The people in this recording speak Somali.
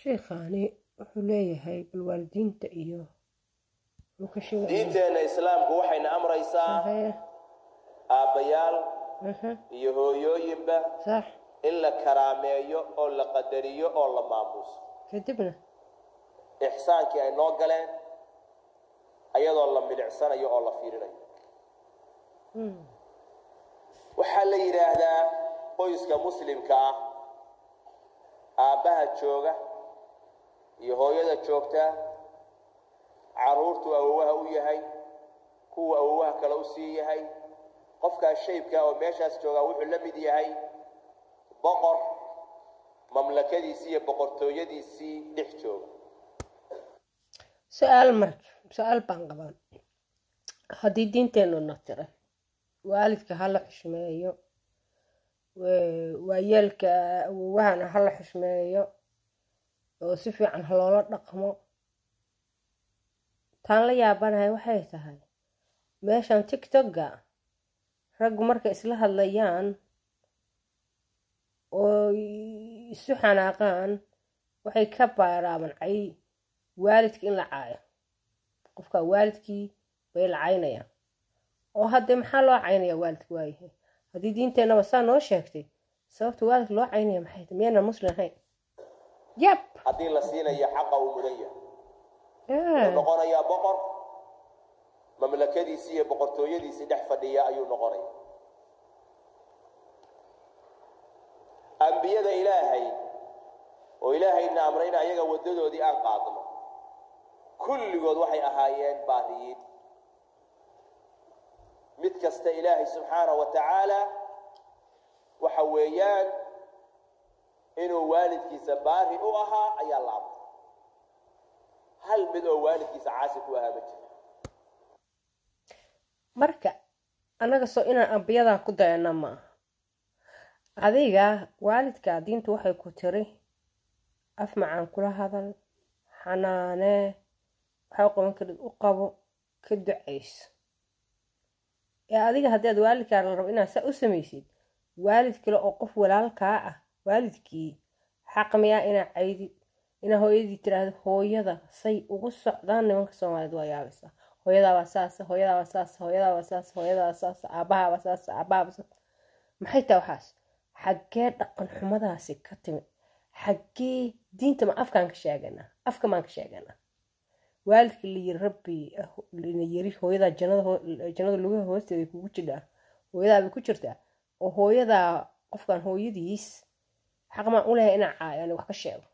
sheekhaani wuxuu leeyahay balwaalidiinta iyo diinteena islaamku waxayna amraysaa aabbayaal iyo hooyooyinba صح in la karaameeyo oo la qadariyo oo la maamuuso kadibna ixsaankii ay noo galeen ayadoo la milicsanayo oo la fiirinayo waxaa la yidhaahdaa qoyska muslimka ah aabbaha jooga iyo hooyada joogta caruurtu awowaha u yahay kuwa awowaha kale u sii yahay qofkaas shaybka oo meeshaas jooga wuxuu la mid yahay boqor mamlakadiisii iyo boqortooyadiisii dhex jooga su-aal baan qabaan haddii diinteenu na tira waalidka hala xushmeeyo waayeelka awowahana hala xushmeeyo oo si fiican loola dhaqmo taan la yaabanahay waxay tahay meeshan tiktoka raggu markay isla hadlayaan oo isu xanaaqaan waxay ka baaraaban cay waalidka in la caayo qofka waalidkii bay la caynayaan oo hadda maxaa loo caynaya waalidka waayahay haddii diinteenaba saa noo sheegtay sababta waalidka loo caynaya maxay tahay miyayna muslim ahayn yab haddii la siinayo xaqa uu mudan yahay wuxuu noqonayaa boqor mamlakadiisii iyo boqortooyadiisii dhex fadhiya ayuu noqonaya ambiyada ilaahay oo ilaahayna amray in ayaga wadadoodii aan qaadno kulligood waxay ahaayeen baariyiin mid kasta ilaahay subxaanahu wa tacaala waxa weeyaan inuu waalidkiisa baari u ahaa ayaa la amray hal mid oo waalidkiisa caasi ku ahaa ma jiro marka annaga soo inaan ambiyadan ku dayana ma aha adiga waalidka diintu waxay ku tiri af macaan kula hadal xanaanee waxaa u qaban karid u qabo ka ducayso ee adiga haddii aad waalidkaa la rabo inaad saa u samaysid waalid kale oo qof walaalkaa ah waalidkii xaq miyaa inaa caydid inaa hooyadii tiraahdo hooyada say ugu socdaan nimanka Soomaaliyeed waa yaabaysaa hooyadaabaa saasa hooyadaabaa saasa hooyadaabaa saasa hooyadaabaa saasa aabahaabaa saasa aabahaabaa saasa maxay tahay waxaas xaggee dhaqan xumadaasi ka timid xaggee diinta ma afkaan ka sheeganaa afka maan ka sheeganaa waalidka la yiri rabbi la yiri hooyada jannada lugaha hoosteeda kugu jidhaa hooyadaabay ku jirtaa oo hooyadaa qofkan hooyadiis xaq maan u leeyahay inaan caayo wax ka sheego